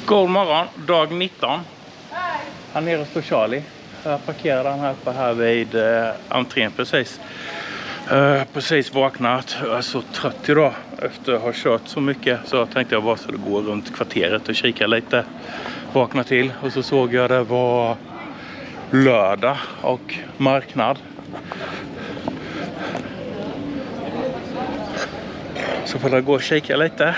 God morgon, dag 19. Här nere står Charlie. Jag parkerade han här uppe här vid entrén precis. Precis vaknat. Jag är så trött idag efter att ha kört så mycket. Så jag tänkte jag bara skulle gå runt kvarteret och kika lite. Vakna till och så såg jag det var lördag och marknad. Så får jag gå och kika lite.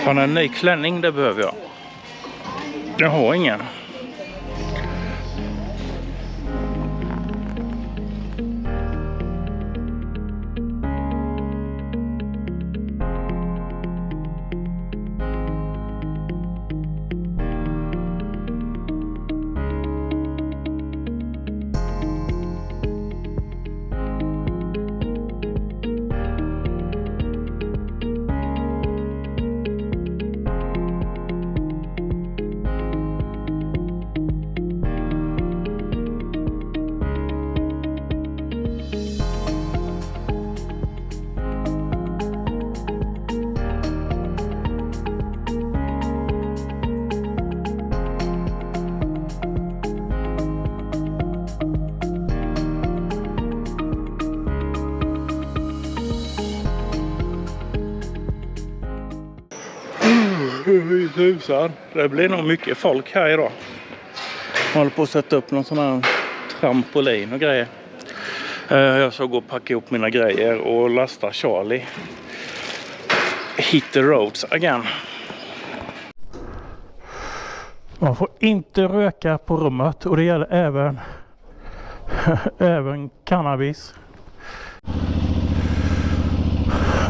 Har en ny klänning, det behöver jag. Jag har ingen. Det blir nog mycket folk här idag. Jag håller på att sätta upp någon sån här trampolin och grejer. Jag ska gå och packa ihop mina grejer och lasta Charlie. Hit the roads again. Man får inte röka på rummet och det gäller även cannabis.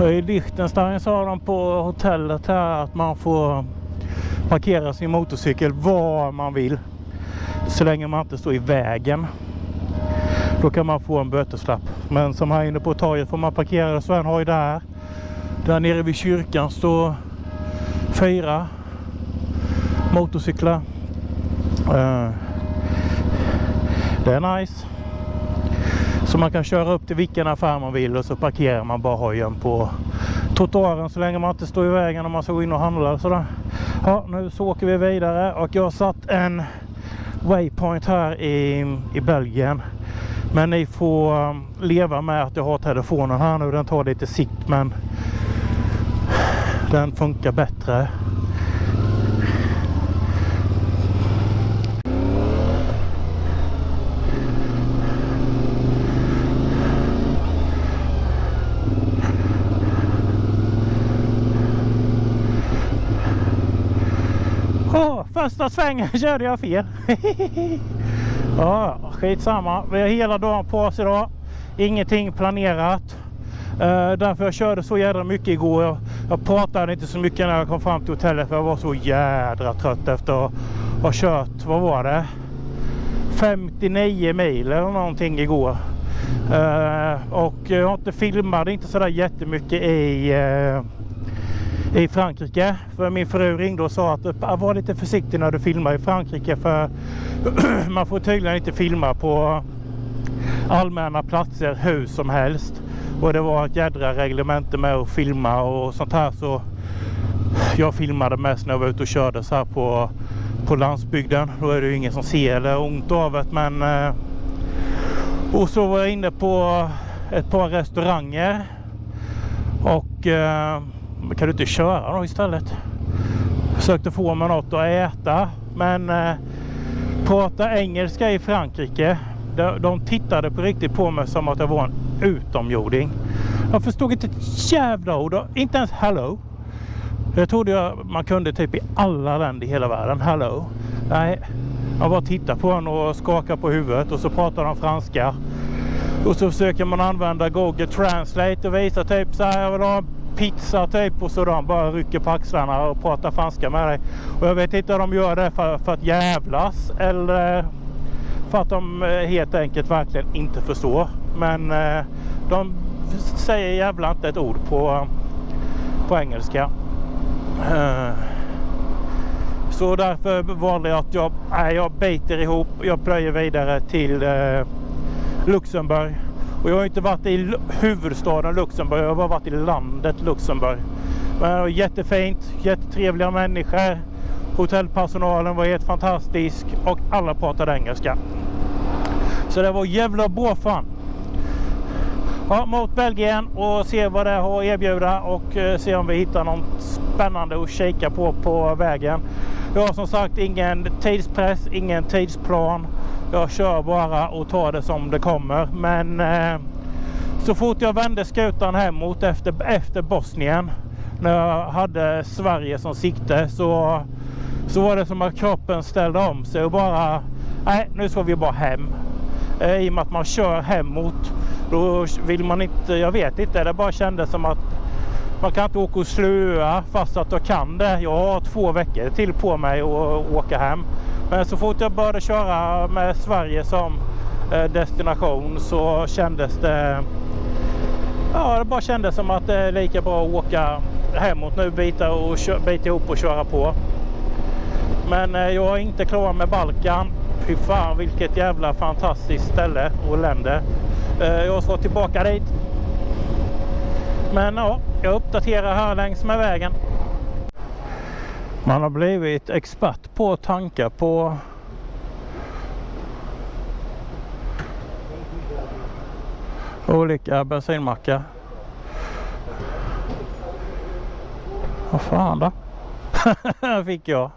I Liechtenstein sa de på hotellet här att man får parkera sin motorcykel var man vill. Så länge man inte står i vägen. Då kan man få en böteslapp. Men som här inne på torget får man parkera. Så en har ju där. Där nere vid kyrkan står 4 motorcyklar. Det är nice. Så man kan köra upp till vilken affär man vill och så parkerar man bara hojen på trottoaren så länge man inte står i vägen om man ska gå in och handla och sådär. Ja, nu så åker vi vidare och jag har satt en waypoint här i Belgien. Men ni får leva med att jag har telefonen här nu. Den tar lite sikt men den funkar bättre. Första svängen körde jag fel. Ja, skitsamma. Vi har hela dagen på oss idag. Ingenting planerat. Därför jag körde så jädra mycket igår. Jag pratade inte så mycket när jag kom fram till hotellet. För jag var så jädra trött efter att ha kört. Vad var det? 59 mil eller någonting igår. Och jag har inte filmat inte sådär jättemycket i Frankrike. För min fru ringde och sa att var lite försiktig när du filmar i Frankrike. För man får tydligen inte filma på allmänna platser hur som helst. Och det var ett jädra reglemente med att filma och sånt här. Så jag filmade mest när jag var ute och körde så här på landsbygden. Då är det ju ingen som ser eller ont av det. Men, och så var jag inne på ett par restauranger. Och kan du inte köra då istället? Försökte få mig något att äta. Men prata engelska i Frankrike. De tittade på riktigt på mig som att jag var en utomjording. Jag förstod inte ett jävla ord. Inte ens hello. Jag trodde man kunde typ i alla länder i hela världen. Hello. Nej, man bara tittar på en och skakar på huvudet och så pratar de franska. Och så försöker man använda Google Translate och visa typ så här, jag vill ha pizza typ, och så de bara rycker på axlarna och pratar franska med dig. Och jag vet inte om de gör det för att jävlas eller för att de helt enkelt verkligen inte förstår. Men de säger jävla inte ett ord på engelska. Så därför valde jag att jag biter ihop. Jag plöjer vidare till Luxemburg. Och jag har inte varit i huvudstaden Luxemburg. Jag har bara varit i landet Luxemburg. Men det var jättefint, jättetrevliga människor. Hotellpersonalen var helt fantastisk och alla pratade engelska. Så det var jävla bra fan. Ja, mot Belgien och se vad det har att erbjuda och se om vi hittar något spännande att kika på vägen. Jag har som sagt ingen tidspress, ingen tidsplan. Jag kör bara och tar det som det kommer. Men så fort jag vände skutan hemåt efter Bosnien, när jag hade Sverige som sikte, så var det som att kroppen ställde om sig och bara, nej, nu ska vi bara hem. I och med att man kör hemåt, då vill man inte, jag vet inte, det bara kändes som att man kan inte åka och slöa fast att jag kan det. Jag har 2 veckor till på mig att åka hem. Men så fort jag började köra med Sverige som destination så kändes det, ja, det bara kändes som att det är lika bra att åka hemåt nu, bita ihop och köra på. Men jag är inte klar med Balkan. Fy fan, vilket jävla fantastiskt ställe och länder. Jag ska tillbaka dit. Men ja, jag uppdaterar här längs med vägen. Man har blivit expert på att tanka på olika bensinmackar. Vad fan då? Fick jag.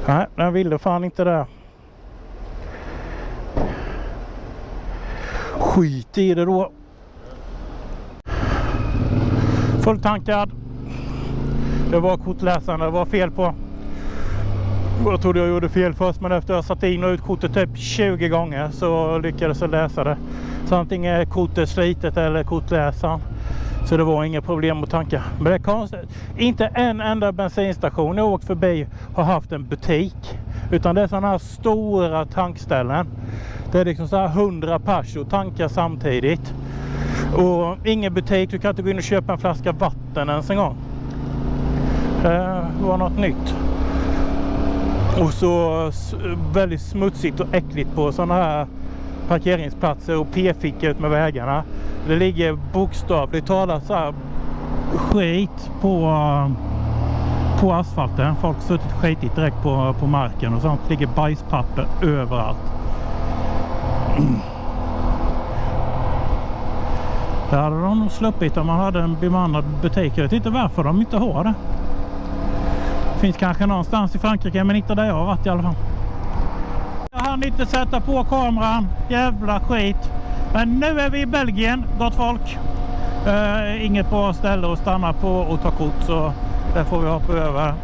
Nej, den ville fan inte det. Skit i det då. Fulltankad. Det var kortläsaren, det var fel på. Jag trodde jag gjorde fel först, men efter jag satt in och ut kortet typ 20 gånger så lyckades jag läsa det. Så antingen är kortet slitet eller kortläsaren. Så det var inga problem att tanka. Men det är konstigt. Inte en enda bensinstation jag åkt förbi har haft en butik. Utan det är sådana här stora tankställen. Det är liksom så här 100 pers och tankar samtidigt. Och ingen butik, du kan inte gå in och köpa en flaska vatten ens en gång. Det var något nytt. Och så väldigt smutsigt och äckligt på sådana här parkeringsplatser och p-fickor ut med vägarna. Det ligger bokstavligt talat så här skit på asfalten. Folk har suttit skitigt direkt på marken och sånt. Det ligger bajspapper överallt. Det hade de nog sluppit om man hade en bemannad butik. Jag vet inte varför de inte har det. Finns kanske någonstans i Frankrike, men inte där jag har varit i alla fall. Jag hann inte sätta på kameran. Jävla skit. Men nu är vi i Belgien, gott folk. Inget bra ställe att stanna på och ta kort, så det får vi hoppa över.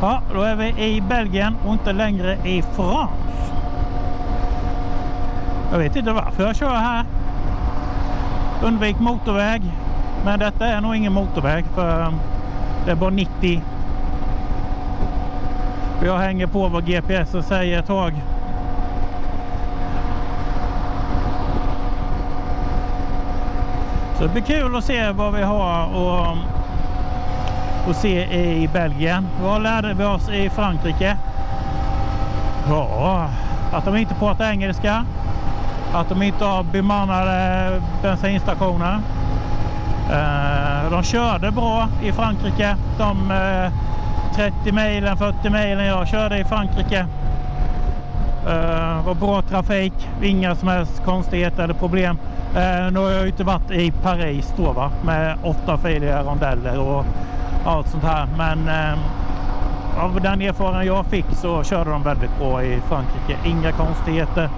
Ja, då är vi i Belgien och inte längre i France. Jag vet inte varför jag kör här. Undvik motorväg. Men detta är nog ingen motorväg, för det är bara 90. Jag hänger på vad GPS säger ett tag. Så det blir kul att se vad vi har och se i Belgien. Vad lärde vi oss i Frankrike? Ja, att de inte pratar engelska. Att de inte har bemannade bensinstationer. De körde bra i Frankrike. De 30 milen, 40 milen jag körde i Frankrike. Var bra trafik. Inga som helst konstigheter eller problem. Nu har jag inte varit i Paris då, va? Med 8-filiga rondeller och allt sånt här. Men av den erfarenhet jag fick så körde de väldigt bra i Frankrike. Inga konstigheter.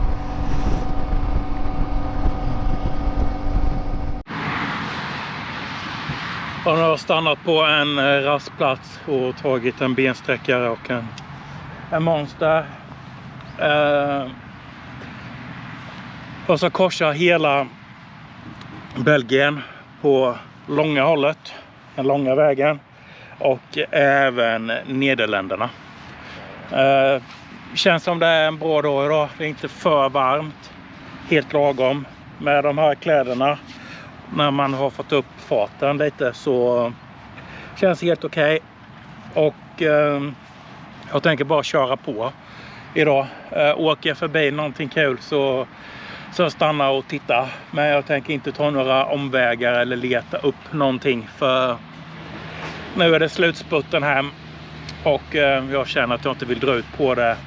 Och nu har jag stannat på en rastplats och tagit en bensträckare och en monster. Och så korsar hela Belgien på långa hållet, den långa vägen, och även Nederländerna. Känns som det är en bra dag idag. Det är inte för varmt, helt lagom med de här kläderna. När man har fått upp farten lite så känns det helt okej. Och jag tänker bara köra på idag. Åker jag förbi någonting kul så stannar och tittar. Men jag tänker inte ta några omvägar eller leta upp någonting. För nu är det slutspurten hem. Och jag känner att jag inte vill dra ut på det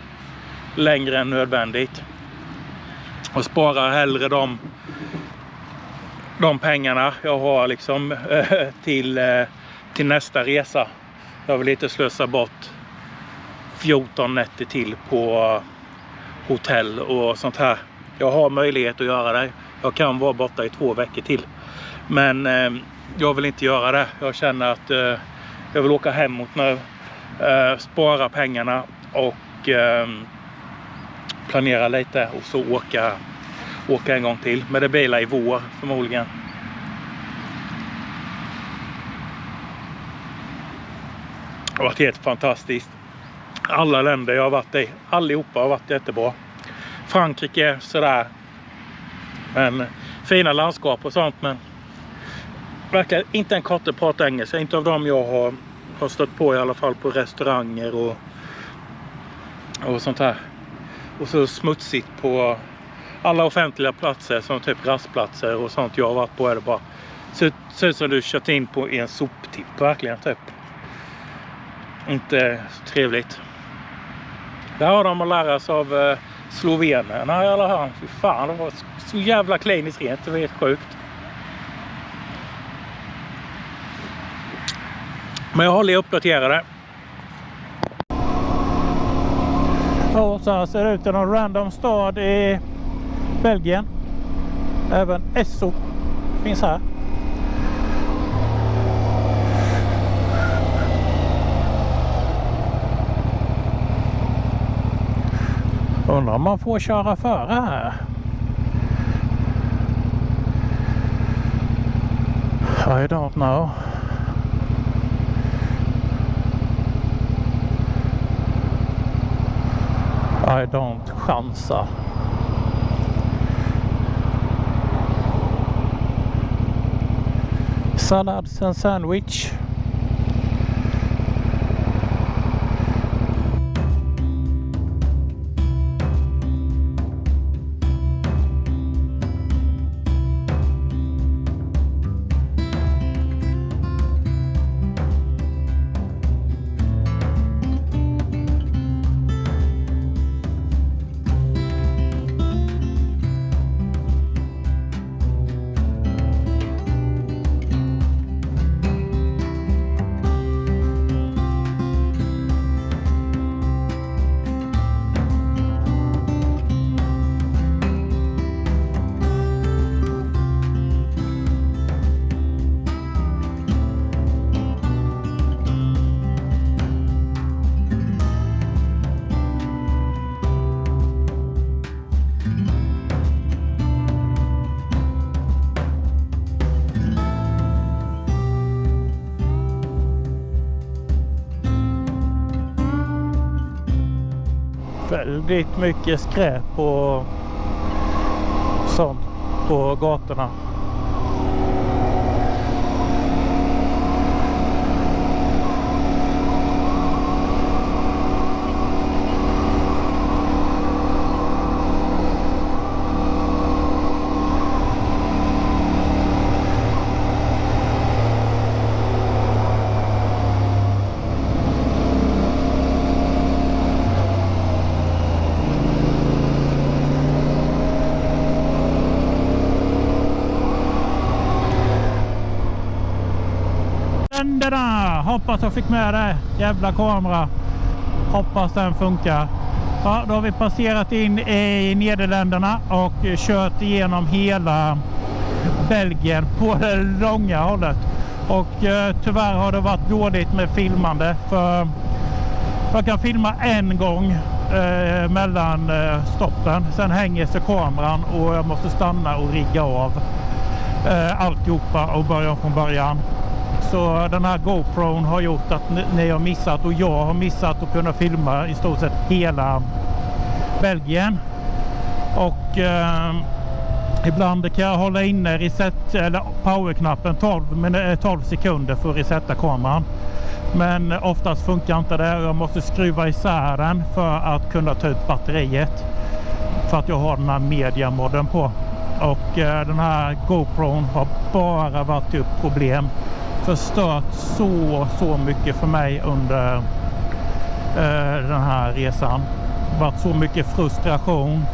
längre än nödvändigt. Och sparar hellre de pengarna jag har liksom till nästa resa. Jag vill inte slösa bort 14 nätter till på hotell och sånt här. Jag har möjlighet att göra det. Jag kan vara borta i 2 veckor till. Men jag vill inte göra det. Jag känner att jag vill åka hemåt nu. Spara pengarna och planera lite och så åka en gång till. Men det blir i vår förmodligen. Det har varit helt fantastiskt. Alla länder jag har varit i, allihopa har varit jättebra. Frankrike sådär. Men fina landskap och sånt, men verkligen inte en kotte pratar engelska. Inte av dem jag har stött på i alla fall på restauranger och sånt här. Och så smutsigt på alla offentliga platser som typ rastplatser och sånt jag har varit på. Är det bara ser ut som du kört in på en soptipp verkligen typ. Inte så trevligt. Där har de att lära sig av slovenerna i alla fall. Fy fan, det var så jävla kliniskt rent. Det var helt sjukt. Men jag håller uppdaterade. Och så här ser det ut i någon random stad i Belgien. Även Esso finns här. Undrar om man får köra före här. I don't know. I don't chansa. Salads and sandwich. Väldigt mycket skräp och sånt på gatorna. Hoppas jag fick med det. Jävla kamera. Hoppas den funkar. Ja, då har vi passerat in i Nederländerna och kört igenom hela Belgien på det långa hållet. Och tyvärr har det varit dåligt med filmande. För jag kan filma en gång mellan stoppen. Sen hänger sig kameran och jag måste stanna och rigga av alltihopa och börja från början. Så den här GoPron har gjort att ni har missat och jag har missat att kunna filma i stort sett hela Belgien. Och ibland kan jag hålla inne reset eller powerknappen 12 sekunder för att resetta kameran. Men oftast funkar inte det. Jag måste skruva isär den för att kunna ta ut batteriet. För att jag har den här media-modden på. Och den här GoPron har bara varit upp problem. Förstört så mycket för mig under den här resan. Varit så mycket frustration.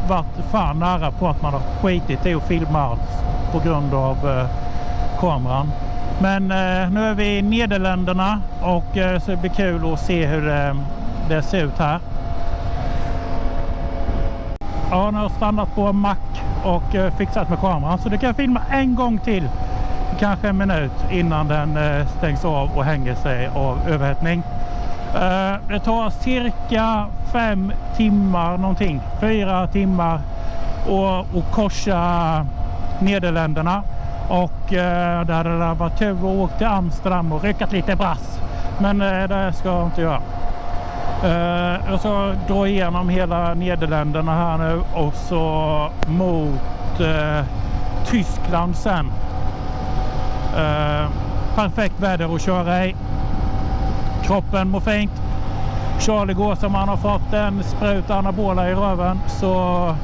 Varit fan nära på att man har skitit i att filma allt på grund av kameran. Men nu är vi i Nederländerna och så det blir kul att se hur det ser ut här. Ja, nu har jag stannat på en mack och fixat med kameran. Så det kan jag filma en gång till. Kanske en minut innan den stängs av och hänger sig av överhettning. Det tar cirka 5 timmar någonting. 4 timmar och korsa Nederländerna. Och där hade det varit tur att åka till Amsterdam och ryckat lite brass. Men det ska jag inte göra. Jag ska dra igenom hela Nederländerna här nu och så mot Tyskland sen. Perfekt väder att köra i. Kroppen mår fint. Charlie går som han har fått en sprut anabola i röven, så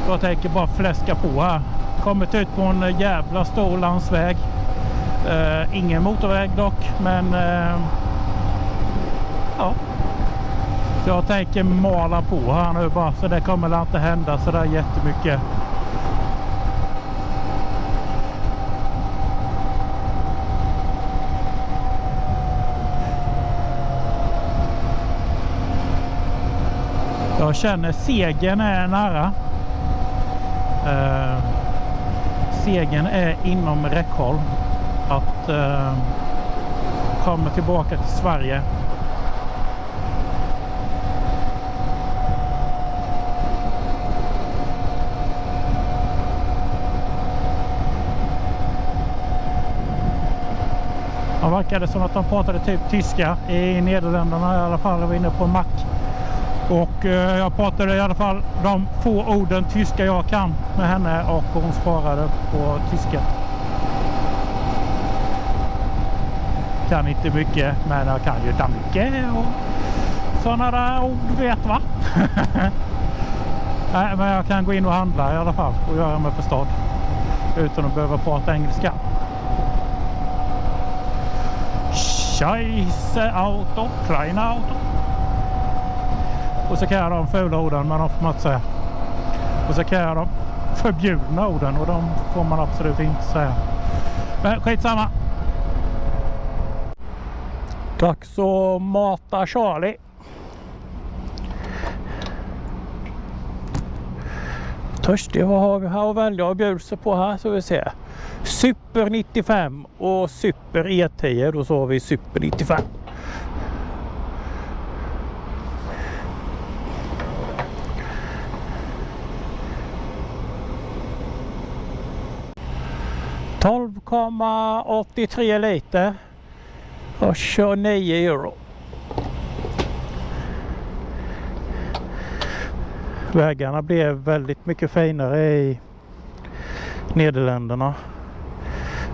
jag tänker bara fläska på här. Kommit ut på en jävla stor landsväg. Ingen motorväg dock, men ja. Jag tänker mala på här nu bara, så det kommer inte hända så där jättemycket. Jag känner segern är nära. Segern är inom räckhåll att komma tillbaka till Sverige. Det verkade som att de pratade typ tyska i Nederländerna i alla fall. Jag var inne på en mack. Och jag pratade i alla fall de få orden tyska jag kan med henne och hon svarade på tyska. Kan inte mycket, men jag kan ju danke och sådana där ord, vet va? Nej, men jag kan gå in och handla i alla fall och göra mig förstådd utan att behöva prata engelska. Scheisse Auto, kleine Auto. Och så kan jag de fula orden, men de får man inte säga. Och så kan jag de förbjudna orden, och de får man absolut inte säga. Men skitsamma. Dags att mata Charlie. Törstig, vad har vi här att välja och bjuda på här, så vi ser. Super 95 och Super E10, då så har vi Super 95. $12,83 liter och 29 euro. Vägarna blev väldigt mycket finare i Nederländerna.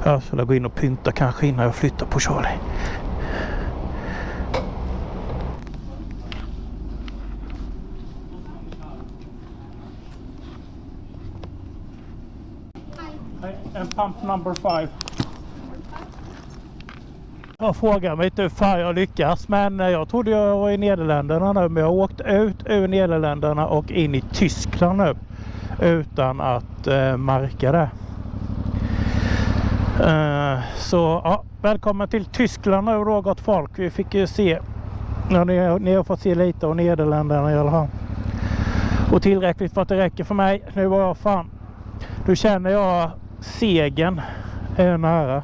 Jag skulle gå in och pynta kanske innan jag flyttar på Charlie. And pump number 5. Jag frågar mig inte hur fan jag lyckas, men jag trodde jag var i Nederländerna nu, men jag har åkt ut ur Nederländerna och in i Tyskland nu utan att märka det. Så ja, välkommen till Tyskland nu då, gott folk. Vi fick ju se, ni har fått se lite av Nederländerna i alla fall. Och tillräckligt för att det räcker för mig. Nu var jag fan, nu känner jag segern är nära.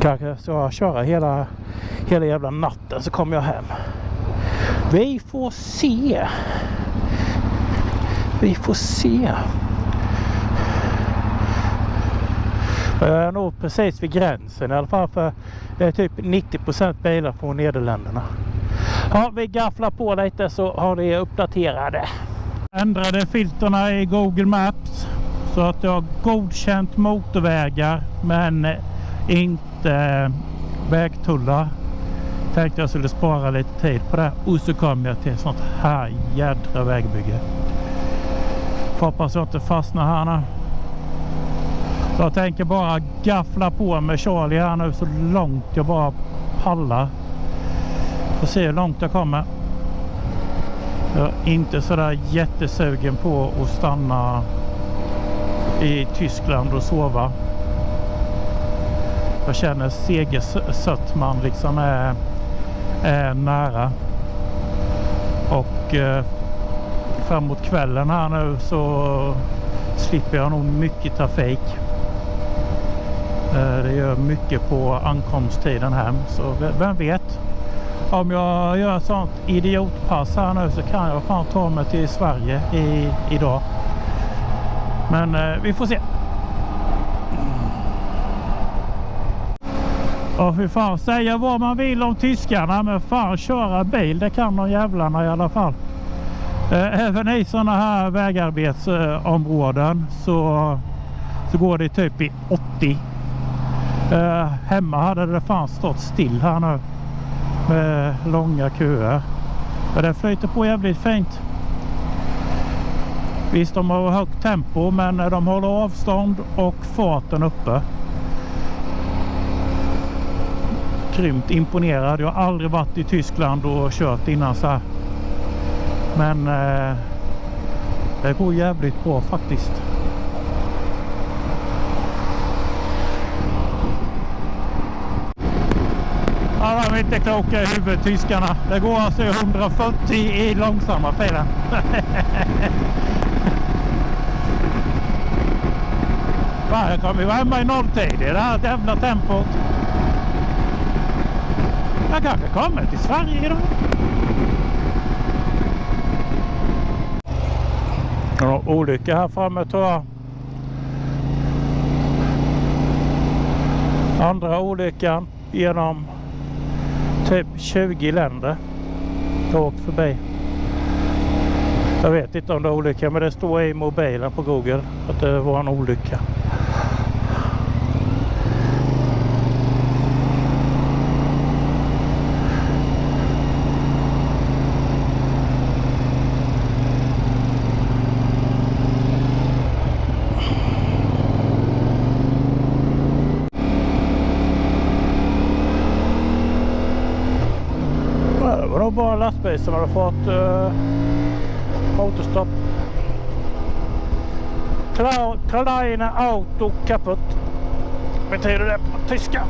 Kanske ska jag köra hela jävla natten så kommer jag hem. Vi får se. Vi får se. Jag är nog precis vid gränsen i alla fall, för det är typ 90% bilar från Nederländerna. Ja, vi gafflar på lite så har det uppdaterade. Ändrade filterna i Google Maps så att jag har godkänt motorvägar men inte vägtullar. Tänkte jag skulle spara lite tid på det, och så kom jag till sånt här jädra vägbygge. Hoppas jag inte fastnar här nu. Jag tänker bara gaffla på med Charlie här nu så långt jag bara pallar. Får se hur långt jag kommer. Jag är inte sådär jättesugen på att stanna i Tyskland och sova. Jag känner segersötman liksom är nära. Och framåt kvällen här nu så slipper jag nog mycket trafik. Det gör mycket på ankomsttiden hem. Så vem vet? Om jag gör sånt idiotpass här nu så kan jag fan ta mig till Sverige idag. Men vi får se. Och hur fan, säga vad man vill om tyskarna, men fan köra bil, det kan de jävlarna i alla fall. Även i sådana här vägarbetsområden så går det typ i 80. Hemma hade det fan stått still här nu med långa köer. Och det flyter på jävligt fint. Visst, de har högt tempo, men de håller avstånd och farten uppe. Grymt imponerad. Jag har aldrig varit i Tyskland och kört innan så här. Men det går jävligt bra faktiskt. Ja, de är inte kloka i huvudet, tyskarna. Det går alltså 140 i långsamma filen. Jag kommer ju hemma i nolltid i det här jävla tempot. Jag kanske kommer till Sverige idag. Ja, olycka här framme tror jag. Andra olyckan genom typ 20 länder. Jag har åkt förbi. Jag vet inte om det är olycka, men det står i mobilen på Google att det var en olycka. Det var nog bara en lastbil som hade fått motorstopp. Kleine Auto kaputt. Betyder det på tyska?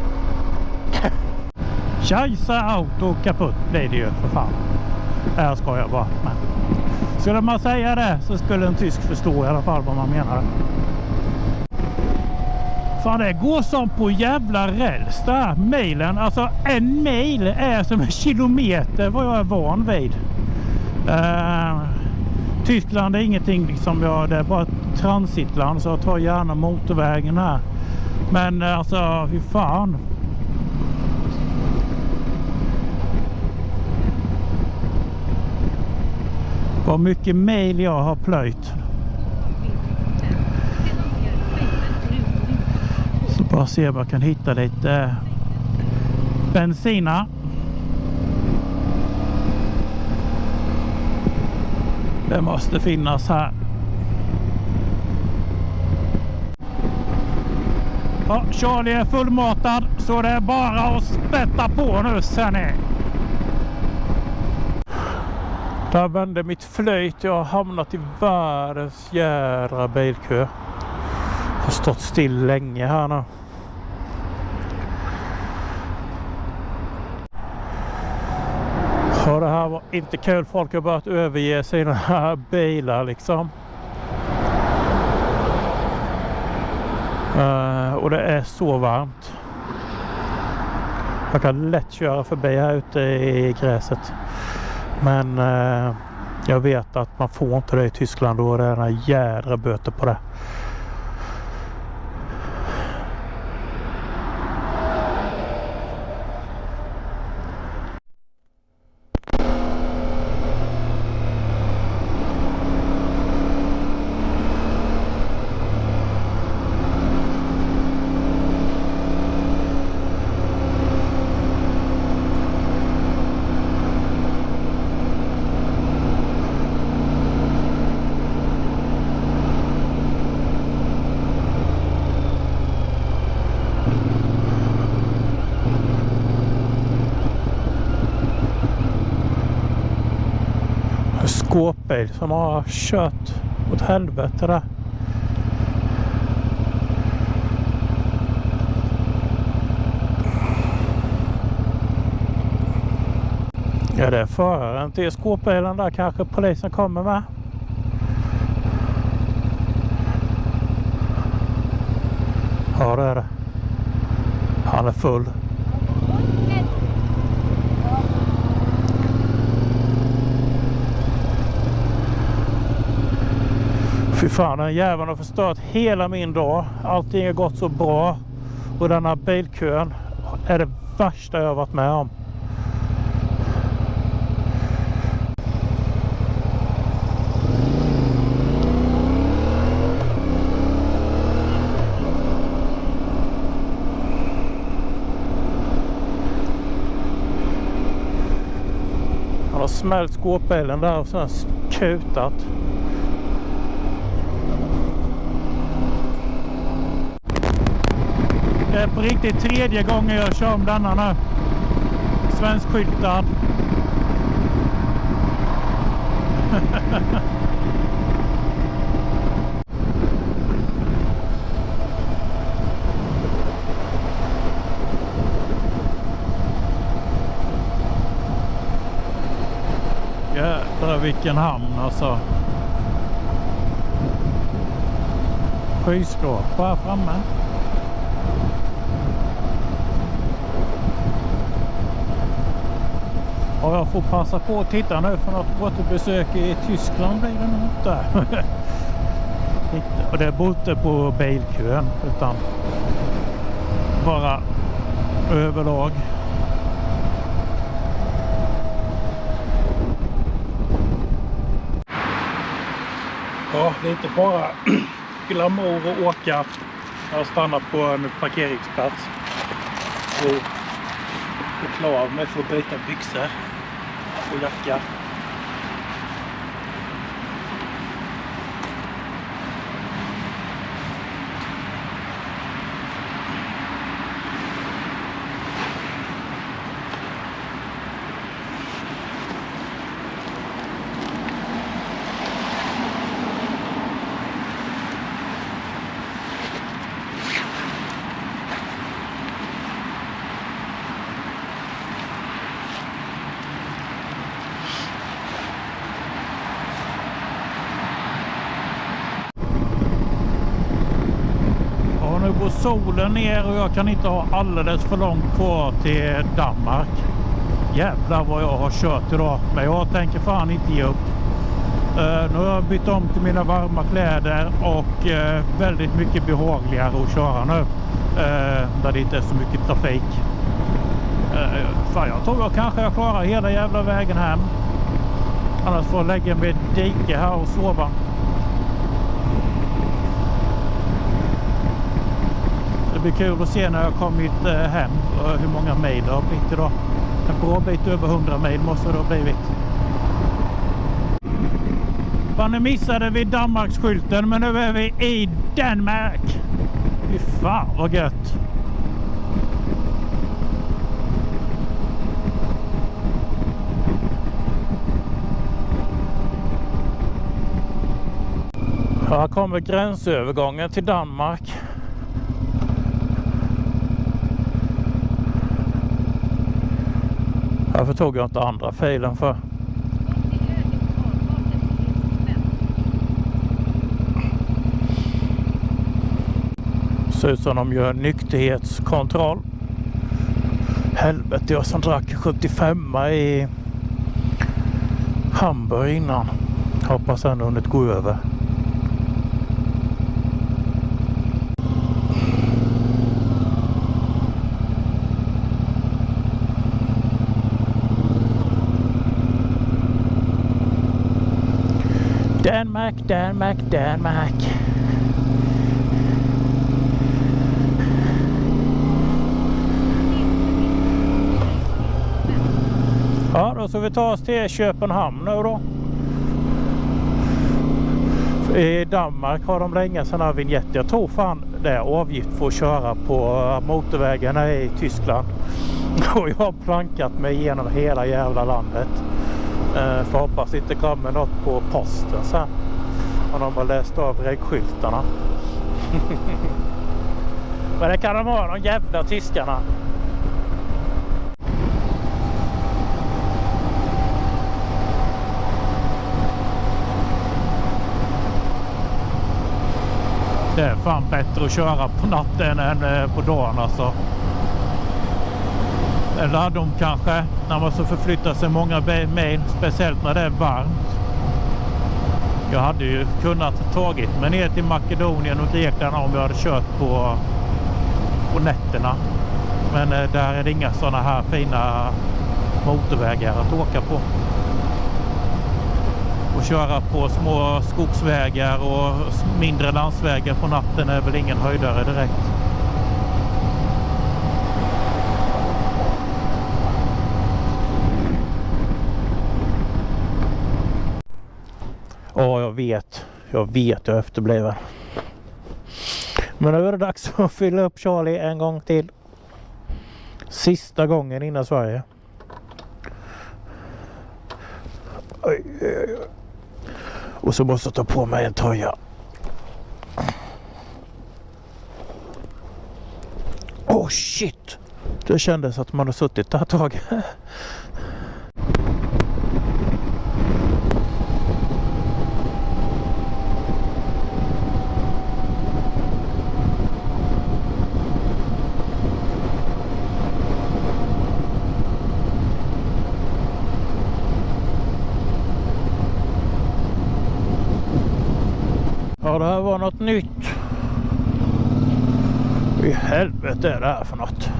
Scheisse Auto kaputt blir det ju för fan. Här ska jag bara. Men skulle man säga det så skulle en tysk förstå i alla fall vad man menar. Fan, det går som på jävla räls där. Milen, alltså en mil är som en kilometer vad jag är van vid. Tyskland är ingenting liksom, det är bara ett transitland så jag tar gärna motorvägen här. Men alltså, fy fan. Vad mycket mil jag har plöjt. Så bara se om jag kan hitta lite bensina. Det måste finnas här. Ja, Charlie är fullmatad så det är bara att spätta på nu ser ni. Där vände mitt flöjt. Jag har hamnat i världens jädra bilkö. Har stått still länge här nu. Ja, det här var inte kul. Folk har börjat överge sina här bilar liksom. Och det är så varmt. Jag kan lätt köra förbi här ute i gräset. Men jag vet att man får inte det i Tyskland och det är några jädra böter på det. Skåpbil som har kört åt helvete där. Ja, det är föraren till skåpbilen där kanske polisen kommer med. Ja, det är det. Han är full. Fy fan, den jäveln har förstört hela min dag. Allting har gått så bra. Och den här bilkön är det värsta jag har varit med om. Han har smält skåpbilen där och sen kutat. Det är på riktigt tredje gången jag kör om denna nu. Svenskskyltad. Jädrar vilken hamn alltså. Skyskrapa här framme. Och jag får passa på att titta nu för något återbesök i Tyskland blir det nog inte. Och det är inte på bilkön utan bara överlag. Ja, det är inte bara glamour att åka. Jag stannar på en parkeringsplats. Och är klar med för att byta byxor och jacka. Nu går solen ner och jag kan inte ha alldeles för långt kvar till Danmark. Jävlar vad jag har kört idag. Men jag tänker fan inte ge upp. Nu har jag bytt om till mina varma kläder och väldigt mycket behagligare att köra nu. Där det inte är så mycket trafik. Fan, jag tror jag klarar hela jävla vägen hem. Annars får jag lägga mig i ett dike här och sova. Det blir kul att se när jag kommit hem hur många mil det har blivit idag. En bra bit över 100 mil måste det ha blivit. Fan, nu missade vi Danmarksskylten, men nu är vi i Danmark. Fy fan vad gött. Här kommer gränsövergången till Danmark. Varför tog jag inte andra filen för? Ser ut som de gör nykterhetskontroll. Helvete, jag som drack 75 i Hamburg innan. Hoppas ändå hunnit gå över. Danmark. Ja, då ska vi ta oss till Köpenhamn nu då. I Danmark har de länge sådana vignetter. Jag tror fan det är avgift för att köra på motorvägarna i Tyskland. Och jag har plankat mig igenom hela jävla landet. För hoppas inte kommer något på posten sen. Om de har läst av vägskyltarna. Men det kan de ha, de jävla tyskarna. Det är fan bättre att köra på natten än på dagen alltså. Eller hade de kanske när man så förflyttar sig många mil, speciellt när det är varmt. Jag hade ju kunnat tagit mig ner till Makedonien och Grekland om jag hade kört på nätterna. Men där är det inga sådana här fina motorvägar att åka på. Och köra på små skogsvägar och mindre landsvägar på natten är väl ingen höjdare direkt. Ja, jag vet jag är efterbliven. Men nu är det dags att fylla upp Charlie en gång till. Sista gången innan Sverige. Oj. Och så måste jag ta på mig en tröja. Oh shit! Det kändes att man har suttit där ett tag. Ja, det här var något nytt. I helvete är det här för något?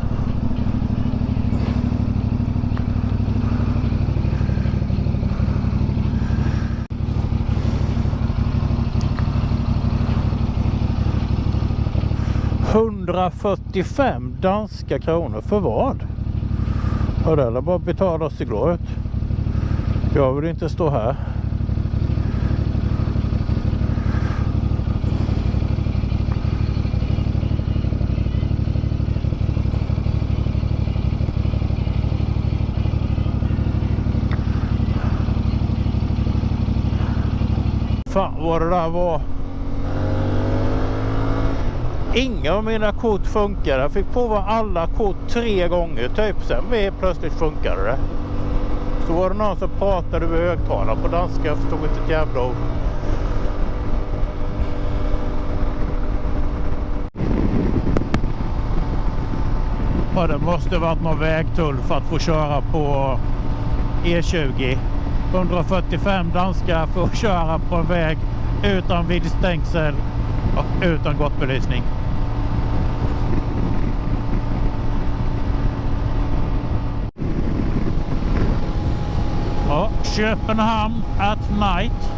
$145 danska kronor för vad? Ja, det är bara betala oss igår ut. Jag vill inte stå här. Fan vad det där var. Inga av mina kort funkade. Jag fick prova alla kort 3 gånger typ. Sen plötsligt funkade det. Så var det någon som pratade vid högtalare på danska. Jag förstod inte ett jävla ord. Ja, det måste varit någon vägtull för att få köra på E20. 145 danska för att köra på en väg utan viltstängsel och utan gottbelysning. Ja, Köpenhamn at night.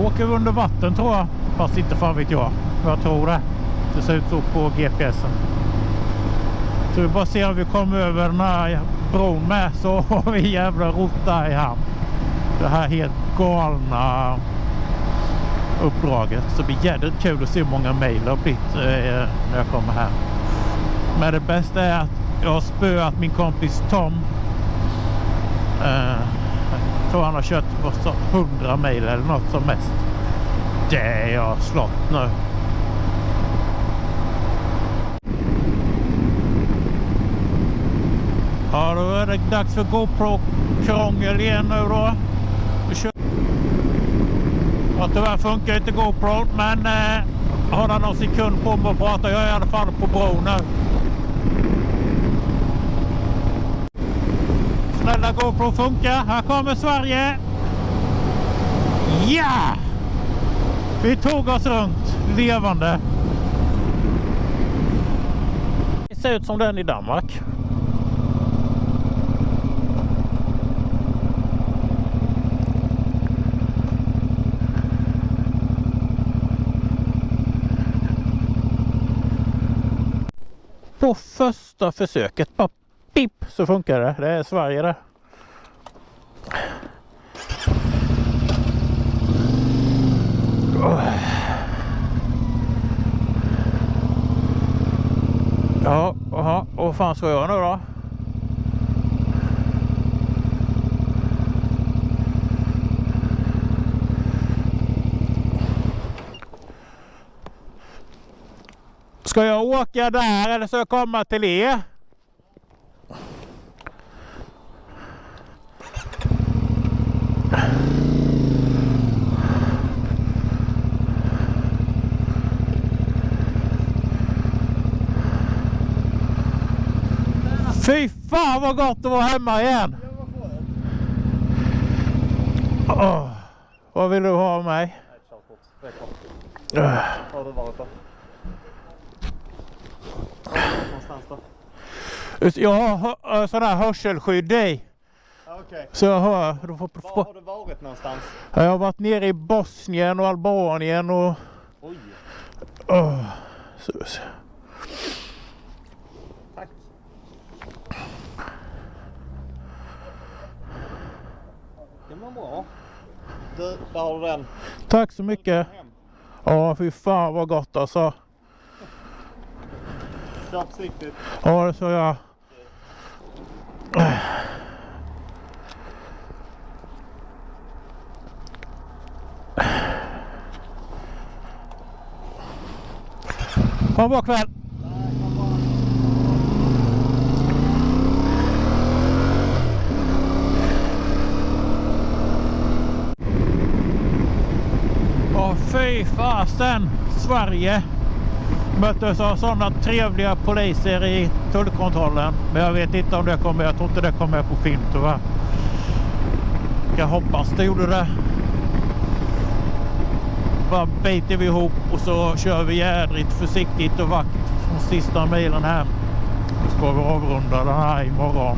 Åker vi under vatten tror jag. Fast inte fan vet jag. Jag tror det. Det ser ut så på GPSen. Så vi bara ser om vi kommer över den här bron med. Så har vi jävla rota i hamn. Det här helt galna uppdraget. Så det blir jävligt kul att se hur många mejl har blivit när jag kommer här. Men det bästa är att jag har spöat min kompis Tom. tror han har kört på 100 mil eller något som mest. Det är jag slått nu. Ja, då är det dags för GoPro-krångel igen nu då. Ja, tyvärr funkar inte GoPro, men har han någon sekund på mig att prata. Jag är i alla fall på bron nu. Snälla GoPro funkar. Här kommer Sverige. Ja! Vi tog oss runt levande. Det ser ut som den i Danmark. På första försöket, bara pip, så funkar det. Det är Sverige det. Ja, aha, och vad fan ska jag nu då? Ska jag åka där eller ska jag komma till er? Fy fan vad gott att vara hemma igen. Vad vill du ha av mig? Har du varit då? Någonstans då? Jag har sån här hörselskydd i. Okej. Så jag hör. Var har du varit någonstans? Jag har varit nere i Bosnien och Albanien och... Oj. Så. Tack. Det var bra. Du, där har du den. Tack så mycket. Hem. Ja, fy fan vad gott alltså. Kör försiktigt. Ja, det så jag. Ha en bra kväll. Åh fy fasen, Sverige möttes av sådana trevliga poliser i tullkontrollen. Men jag vet inte om det kommer, jag tror inte det kommer på film tyvärr. Jag hoppas det gjorde det. Bara biter vi ihop och så kör vi jädrigt försiktigt och vakt från sista milen här. Så ska vi avrunda den här imorgon.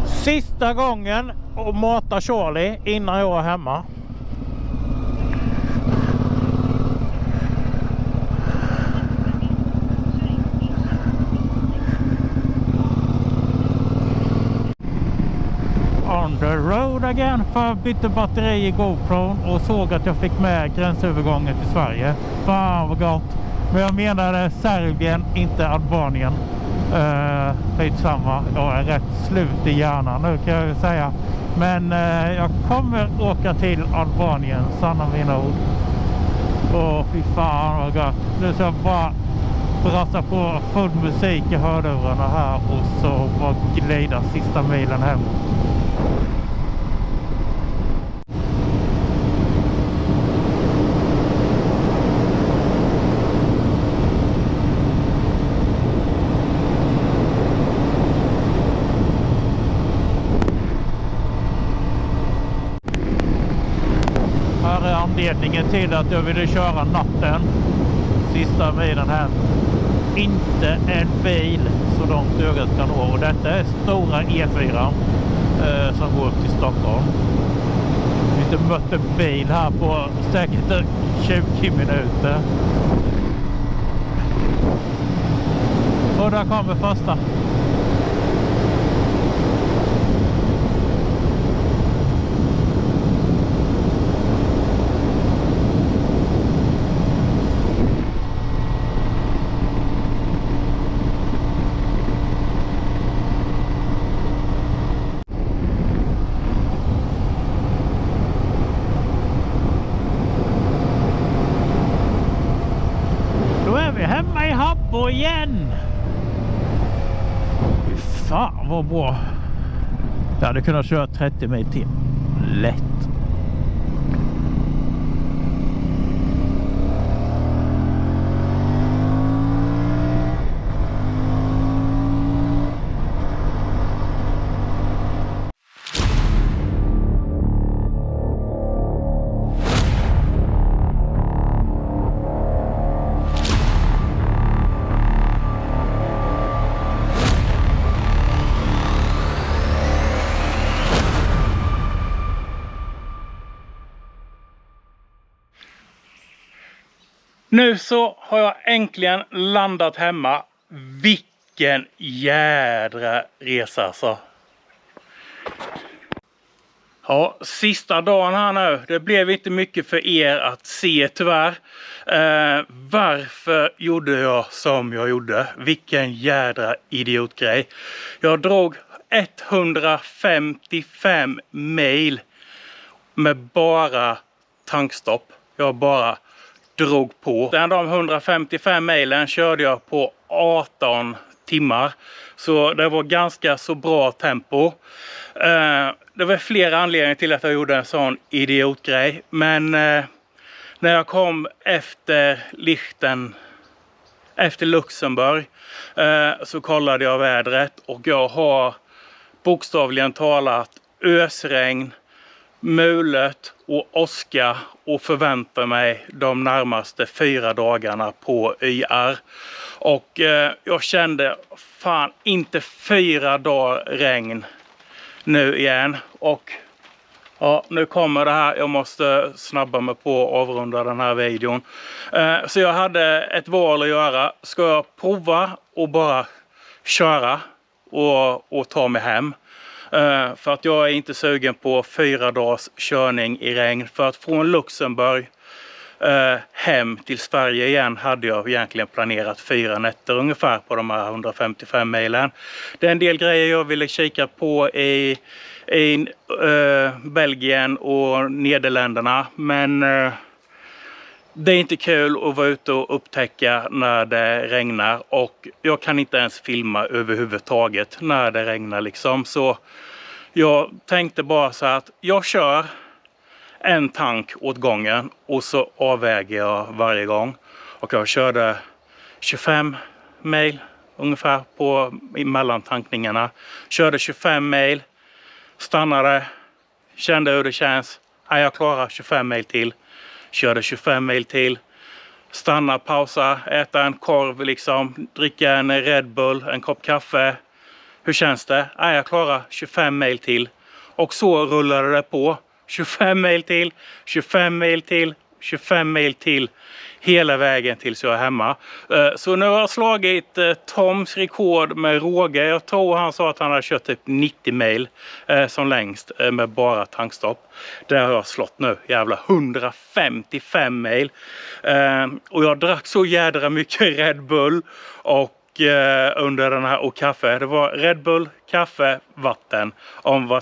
Sista gången att mata Charlie innan jag är hemma. On the road again, för bytte batteri i GoPro och såg att jag fick med gränsövergången till Sverige. Fan vad gott. Men jag menade Serbien, inte Albanien. Skitsamma, jag är rätt slut i hjärnan nu kan jag säga. Men jag kommer åka till Albanien, sanna mina ord. Åh fy fan vad gott. Nu ska jag bara brassa på full musik i hörlurarna här och så bara glida sista milen hem. Här är anledningen till att jag ville köra natten sista milen här. Inte en bil så långt ögat kan nå. Och detta är stora E4 som går upp till Stockholm. Vi har inte mött en bil här på säkert 20 minuter. Och där kommer första. är vi hemma i Habbo igen. Fan vad bra. Jag hade kunnat köra 30 mil till. Lätt. Nu så har jag äntligen landat hemma. Vilken jädra resa alltså. Ja, sista dagen här nu. Det blev inte mycket för er att se tyvärr. Varför gjorde jag som jag gjorde? Vilken jädra idiotgrej. Jag drog 155 mil med bara tankstopp. Jag bara drog på. Den de 155 milen körde jag på 18 timmar. Så det var ganska så bra tempo. Det var flera anledningar till att jag gjorde en sån idiotgrej. Men när jag kom efter Luxemburg så kollade jag vädret. Och jag har bokstavligen talat ösregn, mulet och åska och förväntar mig de närmaste 4 dagarna på YR. Och jag kände fan inte 4 dagar regn nu igen. Och ja, nu kommer det här. Jag måste snabba mig på att avrunda den här videon. Så jag hade ett val att göra. Ska jag prova och bara köra och ta mig hem? För att jag är inte sugen på 4 dagars körning i regn. För att från Luxemburg hem till Sverige igen hade jag egentligen planerat 4 nätter ungefär på de här 155 milen. Det är en del grejer jag ville kika på i Belgien och Nederländerna. Men det är inte kul att vara ute och upptäcka när det regnar. Och jag kan inte ens filma överhuvudtaget när det regnar liksom. Så jag tänkte bara så att jag kör en tank åt gången och så avväger jag varje gång. Och jag körde 25 mil ungefär på mellan tankningarna. Körde 25 mil, stannade, kände hur det känns. Jag klarar 25 mil till. Körde 25 mil till. Stanna, pausa, äta en korv liksom, dricka en Red Bull, en kopp kaffe. Hur känns det? Jag klarar 25 mil till. Och så rullade det på. 25 mil till, 25 mil till, 25 mil till. Hela vägen tills jag är hemma. Så nu har jag slagit Toms rekord med råge. Jag tror han sa att han hade kört typ 90 mil som längst med bara tankstopp. Där har jag slått nu. Jävla 155 mil. Och jag drack så jädra mycket Red Bull och under den här och kaffe. Det var Red Bull, kaffe, vatten.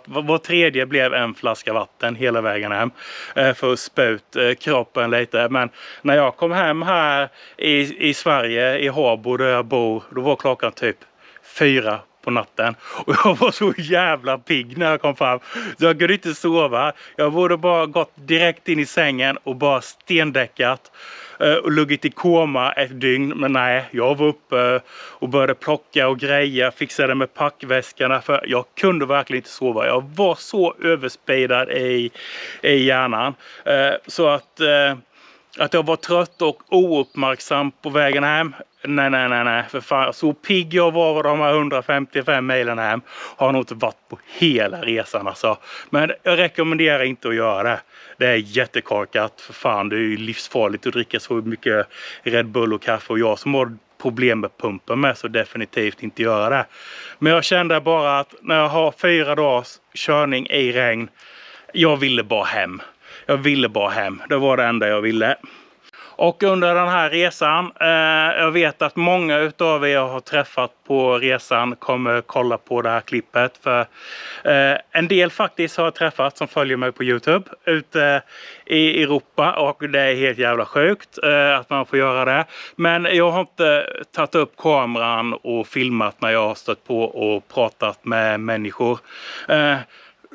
Var tredje blev en flaska vatten hela vägen hem. För att spä ut kroppen lite. Men när jag kom hem här i Sverige, i Habbo där jag bor, då var klockan typ 4 på natten. Och jag var så jävla pigg när jag kom fram. Så jag kunde inte sova. Jag borde bara gått direkt in i sängen och bara stendäckat. Och luggit i koma ett dygn. Men nej, jag var uppe och började plocka och greja. Fixade med packväskarna. För jag kunde verkligen inte sova. Jag var så överspeedad i hjärnan. Så att jag var trött och ouppmärksam på vägen hem. Nej. För fan, så pigg jag var de här 155 milen hem. Har nog inte varit på hela resan alltså. Men jag rekommenderar inte att göra det. Det är jättekorkat. För fan, det är ju livsfarligt att dricka så mycket Red Bull och kaffe. Och jag som har problem med pumpen med, så definitivt inte göra det. Men jag kände bara att när jag har 4 dagars körning i regn. Jag ville bara hem. Det var det enda jag ville. Och under den här resan, jag vet att många utav er jag har träffat på resan kommer kolla på det här klippet. För en del faktiskt har jag träffat som följer mig på YouTube ute i Europa. Och det är helt jävla sjukt att man får göra det. Men jag har inte tagit upp kameran och filmat när jag har stött på och pratat med människor.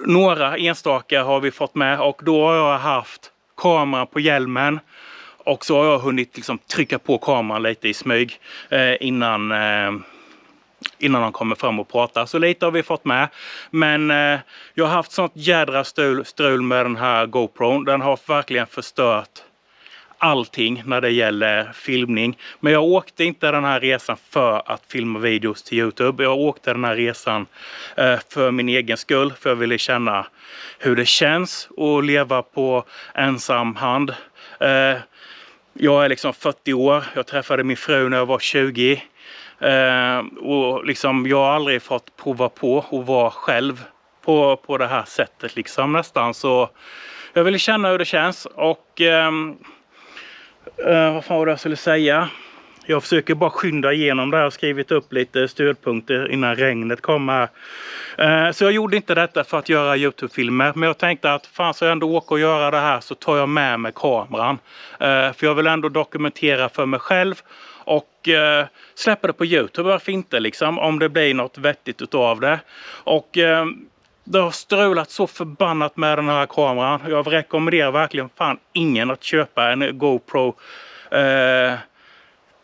Några enstaka har vi fått med och då har jag haft kameran på hjälmen. Och så har jag hunnit liksom trycka på kameran lite i smyg innan de kommer fram och pratar. Så lite har vi fått med. Men jag har haft sånt jädra strul med den här GoPro. Den har verkligen förstört allting när det gäller filmning. Men jag åkte inte den här resan för att filma videos till YouTube. Jag åkte den här resan för min egen skull. För jag ville känna hur det känns att leva på ensam hand. Jag är liksom 40 år. Jag träffade min fru när jag var 20. Och liksom jag har aldrig fått prova på att vara själv på det här sättet liksom nästan. Så jag ville känna hur det känns. Och vad fan var det jag skulle säga? Jag försöker bara skynda igenom det här och skrivit upp lite stödpunkter innan regnet kommer. Så jag gjorde inte detta för att göra YouTube-filmer. Men jag tänkte att fan så jag ändå åker och göra det här så tar jag med mig kameran. För jag vill ändå dokumentera för mig själv. Och släppa det på YouTube, varför inte liksom, om det blir något vettigt utav det. Och det har strulat så förbannat med den här kameran. Jag rekommenderar verkligen fan ingen att köpa en GoPro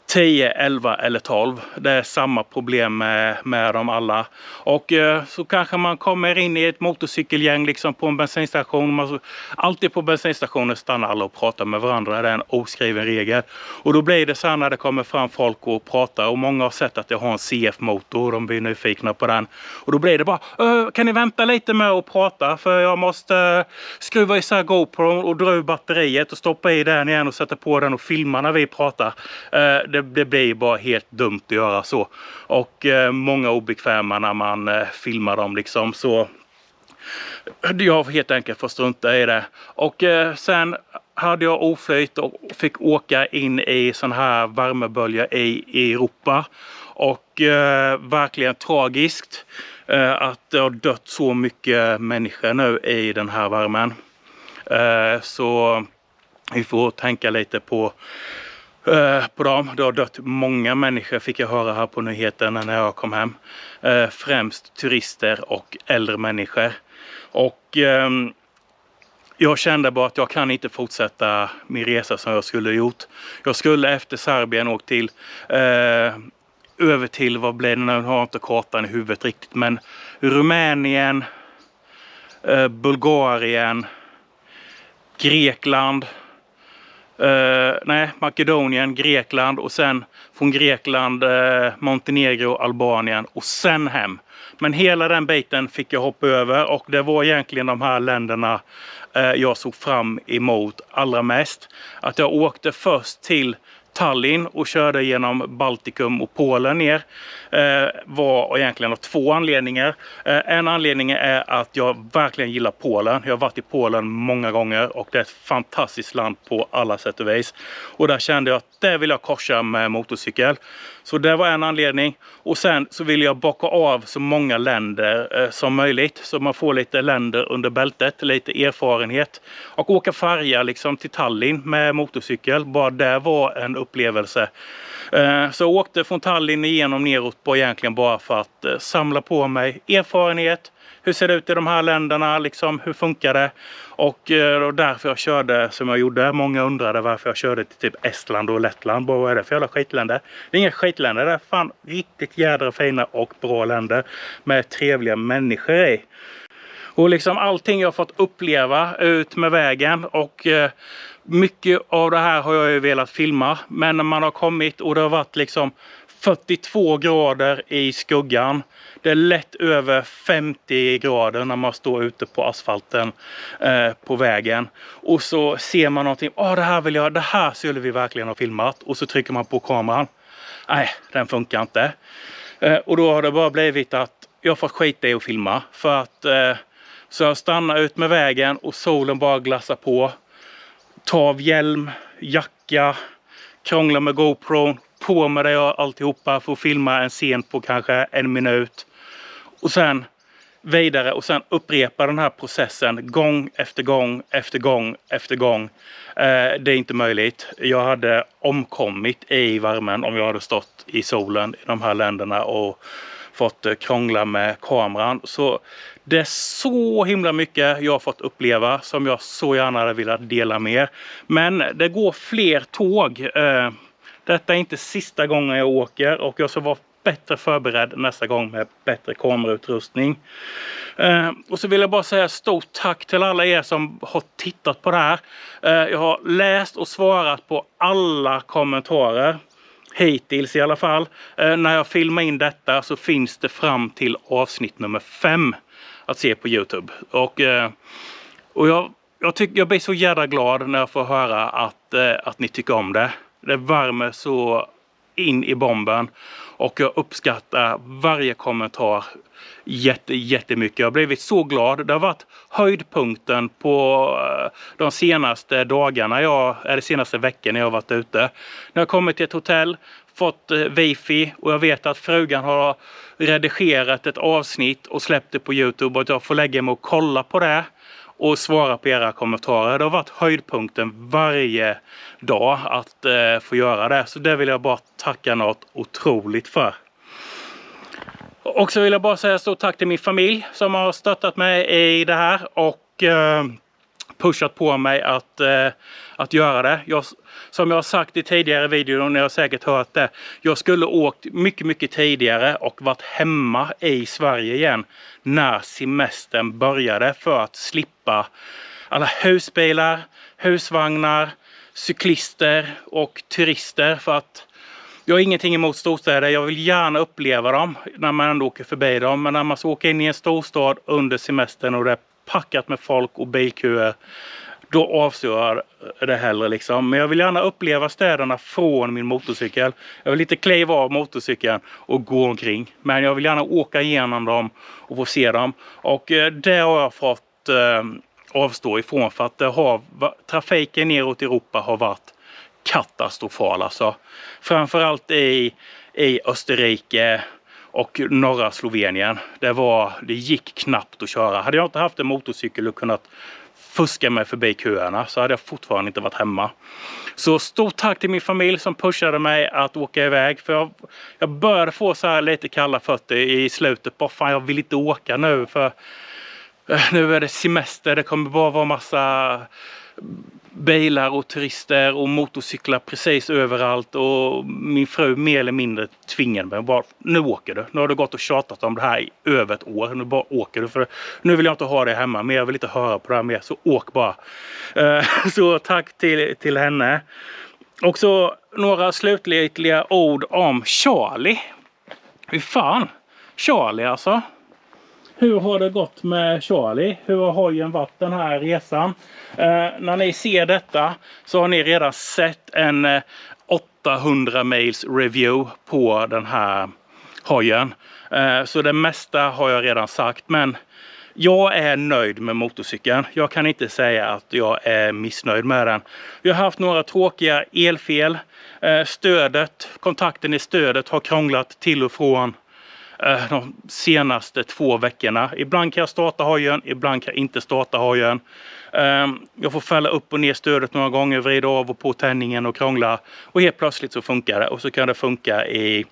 10, 11 eller 12. Det är samma problem med dem alla. Och så kanske man kommer in i ett motorcykelgäng liksom på en bensinstation. Alltid på bensinstationer stannar alla och pratar med varandra. Det är en oskriven regel. Och då blir det så här när det kommer fram folk och pratar. Och många har sett att jag har en CF-motor. De blir nyfikna på den. Och då blir det bara, kan ni vänta lite med att prata? För jag måste skruva isär GoPro och dra ur batteriet och stoppa i den igen och sätta på den och filma när vi pratar. Det blir bara helt dumt att göra så. Och många obekväma när man filmar dem liksom. Så jag helt enkelt får strunta i det. Och sen hade jag oflyt och fick åka in i sån här värmebölja i Europa. Och verkligen tragiskt att det har dött så mycket människor nu i den här värmen. Så vi får tänka lite på dem. Det har dött många människor fick jag höra här på nyheterna när jag kom hem. Främst turister och äldre människor. Och jag kände bara att jag kan inte fortsätta min resa som jag skulle gjort. Jag skulle efter Serbien åka till över till, vad blev det nu? Jag har inte kartan i huvudet riktigt. Men Rumänien, Bulgarien, Grekland. Makedonien, Grekland och sen från Grekland, Montenegro, Albanien och sen hem. Men hela den biten fick jag hoppa över och det var egentligen de här länderna jag såg fram emot allra mest. Att jag åkte först till Tallinn och körde genom Baltikum och Polen ner var egentligen av två anledningar. En anledning är att jag verkligen gillar Polen. Jag har varit i Polen många gånger och det är ett fantastiskt land på alla sätt och vis. Och där kände jag att det vill jag korsa med motorcykel. Så det var en anledning. Och sen så vill jag bocka av så många länder som möjligt. Så man får lite länder under bältet, lite erfarenhet. Och åka färja liksom till Tallinn med motorcykel. Bara det var en upplevelse. Så jag åkte från Tallinn igenom neråt på egentligen bara för att samla på mig erfarenhet. Hur ser det ut i de här länderna? Liksom, hur funkar det? Och därför jag körde som jag gjorde. Många undrade varför jag körde till typ Estland och Lettland. Vad är det för jävla skitländer? Det är inga skitländer. Det är fan riktigt jädra fina och bra länder. Med trevliga människor i. Och liksom allting jag har fått uppleva ut med vägen. Och mycket av det här har jag ju velat filma. Men när man har kommit och det har varit liksom 42 grader i skuggan. Det är lätt över 50 grader när man står ute på asfalten på vägen. Och så ser man någonting. Det här skulle vi verkligen ha filmat. Och så trycker man på kameran. Nej, den funkar inte. Och då har det bara blivit att jag får skita i att filma. För att så jag stannar ut med vägen och solen bara glassar på. Ta av hjälm, jacka packa, krångla med GoPro, på med det och alltihopa för att filma en scen på kanske 1 minut. Och sen vidare och sen upprepa den här processen gång efter gång efter gång efter gång. Det är inte möjligt. Jag hade omkommit i värmen om jag hade stått i solen i de här länderna och fått krångla med kameran. Så det är så himla mycket jag har fått uppleva som jag så gärna hade velat dela med. Men det går fler tåg. Detta är inte sista gången jag åker och jag ska vara bättre förberedd nästa gång med bättre kamerautrustning. Och så vill jag bara säga stort tack till alla er som har tittat på det här. Jag har läst och svarat på alla kommentarer. Hittills i alla fall. När jag filmar in detta så finns det fram till avsnitt nummer 5 att se på YouTube. Och jag blir så jävla glad när jag får höra att ni tycker om det. Det värmer så in i bomben. Och jag uppskattar varje kommentar jättemycket. Jag har blivit så glad. Det har varit höjdpunkten på de senaste dagarna, eller senaste veckan när jag har varit ute. När jag kommit till ett hotell, fått wifi och jag vet att frugan har redigerat ett avsnitt och släppt det på YouTube och att jag får lägga mig och kolla på det och svara på era kommentarer. Det har varit höjdpunkten varje dag att få göra det. Så det vill jag bara tacka något otroligt för. Och så vill jag bara säga stort tack till min familj som har stöttat mig i det här och pushat på mig att göra det. Som jag har sagt i tidigare videor och ni har säkert hört det. Jag skulle åkt mycket tidigare och varit hemma i Sverige igen när semestern började för att slippa alla husbilar, husvagnar, cyklister och turister. För att jag har ingenting emot storstäder. Jag vill gärna uppleva dem när man ändå åker förbi dem. Men när man ska åka in i en storstad under semestern och det är packat med folk och bilköer, då avstår jag det hellre liksom. Men jag vill gärna uppleva städerna från min motorcykel. Jag vill inte kliva av motorcykeln och gå omkring. Men jag vill gärna åka igenom dem och få se dem. Och det har jag fått avstå ifrån för att trafiken neråt i Europa har varit katastrofal alltså. Framförallt i Österrike och norra Slovenien. Det gick knappt att köra. Hade jag inte haft en motorcykel och kunnat fuska mig förbi köerna så hade jag fortfarande inte varit hemma. Så stort tack till min familj som pushade mig att åka iväg. För jag började få så här lite kalla fötter i slutet. Bara fan, jag vill inte åka nu för nu är det semester. Det kommer bara vara massa bilar och turister och motorcyklar precis överallt. Och min fru mer eller mindre tvingade mig bara, nu åker du. Nu har du gått och tjatat om det här i över ett år. Nu bara åker du. För nu vill jag inte ha det hemma. Men jag vill inte höra på det här mer. Så åk bara. Så tack till henne. Och så några slutliga ord om Charlie. Hur fan? Charlie alltså. Hur har det gått med Charlie? Hur har hojen varit den här resan? När ni ser detta så har ni redan sett en 800 mils review på den här hojen. Så det mesta har jag redan sagt. Men jag är nöjd med motorcykeln. Jag kan inte säga att jag är missnöjd med den. Vi har haft några tråkiga elfel. Kontakten i stödet har krånglat till och från de senaste 2 veckorna. Ibland kan jag starta hojen, ibland kan jag inte starta hojen. Jag får fälla upp och ner stödet några gånger, vrida av och på tändningen och krångla. Och helt plötsligt så funkar det. Och så kan det funka i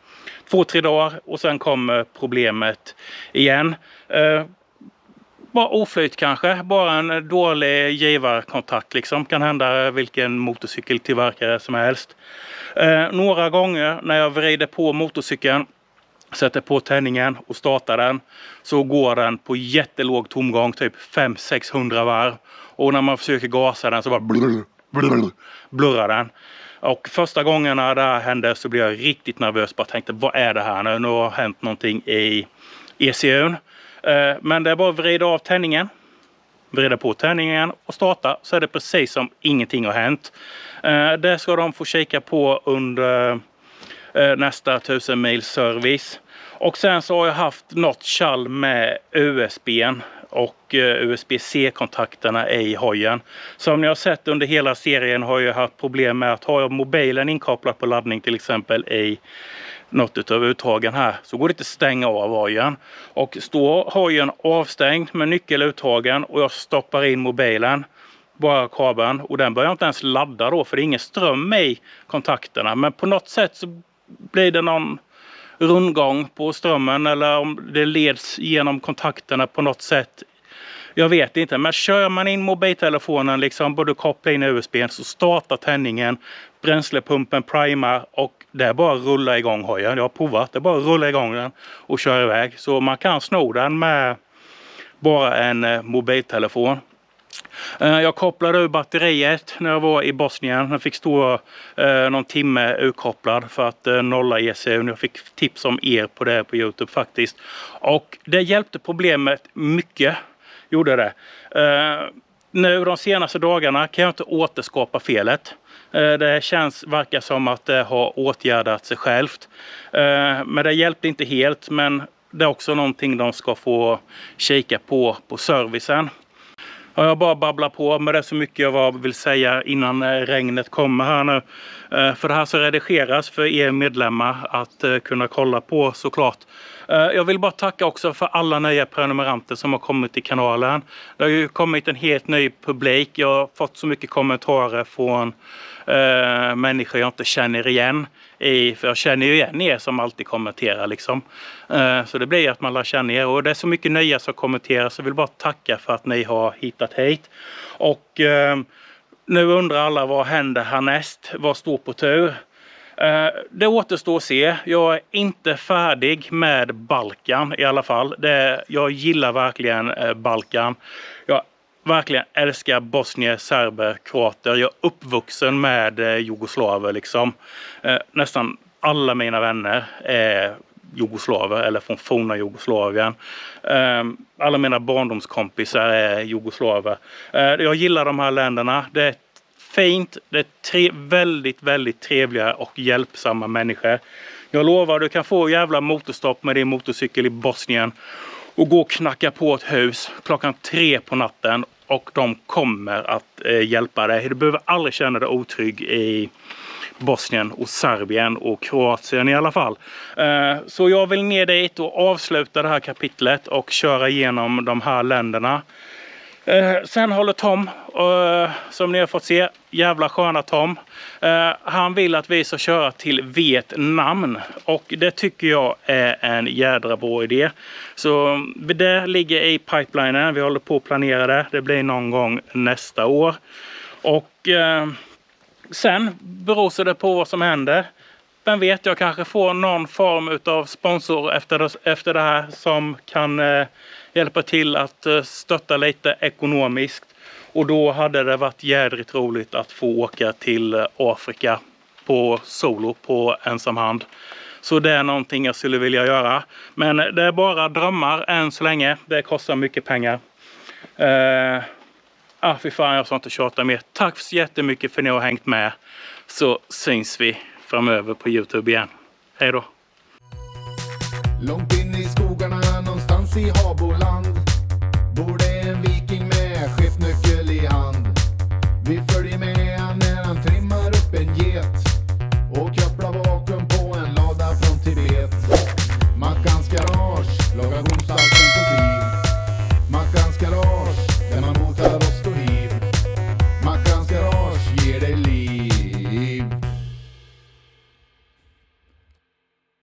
2-3 dagar och sen kommer problemet igen. Bara oflyt kanske, bara en dålig givarkontakt liksom. Kan hända vilken motorcykeltillverkare som helst. Några gånger när jag vrider på motorcykeln, sätter på tändningen och startar den, så går den på jättelåg tomgång, typ 500-600 varv. Och när man försöker gasa den så bara blurrar den. Och första gången när det här hände så blev jag riktigt nervös. Bara tänkte, vad är det här nu? Nu har hänt någonting i ECUn. Men det är bara att vrida av tändningen, vrida på tändningen och starta, så är det precis som ingenting har hänt. Det ska de få kika på under nästa 1000 mils service. Och sen så har jag haft något kall med USB:n och USB-C-kontakterna i hojen. Som ni har sett under hela serien har jag haft problem med att ha mobilen inkopplad på laddning till exempel i något av uttagen här, så går det inte att stänga av hojen. Och står hojen avstängd med nyckeluttagen och jag stoppar in mobilen, bara kabeln, och den börjar inte ens ladda då för det är ingen ström i kontakterna. Men på något sätt så blir det någon rundgång på strömmen eller om det leds genom kontakterna på något sätt. Jag vet inte, men kör man in mobiltelefonen liksom både koppla in USB så startar tändningen, bränslepumpen primar och det är bara rulla igång hojen. Jag har provat, det är bara rulla igång den och köra iväg. Så man kan sno den med bara en mobiltelefon. Jag kopplade ur batteriet när jag var i Bosnien. Jag fick stå någon timme utkopplad för att nolla ECU. Jag fick tips om på det på YouTube faktiskt. Och det hjälpte problemet mycket. Gjorde det. Nu de senaste dagarna kan jag inte återskapa felet. Det verkar som att det har åtgärdat sig självt. Men det hjälpte inte helt. Men det är också någonting de ska få kika på servicen. Jag bara babblar på med det så mycket jag vill säga innan regnet kommer här nu. För det här så redigeras för er medlemmar att kunna kolla på såklart. Jag vill bara tacka också för alla nya prenumeranter som har kommit till kanalen. Det har ju kommit en helt ny publik. Jag har fått så mycket kommentarer från människor jag inte känner igen. För jag känner ju igen er som alltid kommenterar liksom. Så det blir att man lär känna er. Och det är så mycket nya som kommenterar så jag vill bara tacka för att ni har hittat hit. Och nu undrar alla vad händer härnäst? Vad står på tur? Det återstår att se. Jag är inte färdig med Balkan i alla fall. Jag gillar verkligen Balkan. Jag verkligen älskar bosnier, serber, kroater. Jag är uppvuxen med jugoslaver liksom. Nästan alla mina vänner är jugoslaver eller från forna Jugoslavien. Alla mina barndomskompisar är jugoslaver. Jag gillar de här länderna. Det är fint. Det är väldigt, väldigt trevliga och hjälpsamma människor. Jag lovar, du kan få jävla motorstopp med din motorcykel i Bosnien och gå och knacka på ett hus klockan 3 på natten och de kommer att hjälpa dig. Du behöver aldrig känna dig otrygg i Bosnien och Serbien och Kroatien i alla fall. Så jag vill ner dit och avsluta det här kapitlet och köra igenom de här länderna. Sen håller Tom, som ni har fått se, jävla sköna Tom. Han vill att vi ska köra till Vietnam och det tycker jag är en jädra bra idé. Så det ligger i pipelinen, vi håller på att planera det. Det blir någon gång nästa år. Och sen beror det på vad som händer. Vem vet, jag kanske får någon form av sponsor efter det här som kan hjälpa till att stötta lite ekonomiskt. Och då hade det varit jädrigt roligt att få åka till Afrika på solo, på ensam hand. Så det är någonting jag skulle vilja göra. Men det är bara drömmar än så länge. Det kostar mycket pengar. Fy fan, jag ska inte tjata mer. Tack så jättemycket för att ni har hängt med. Så syns vi framöver på YouTube igen. Hej då! Långt in i skogarna någonstans i Haboland bor det en viking med skiftnyckel i hand. Vi följer med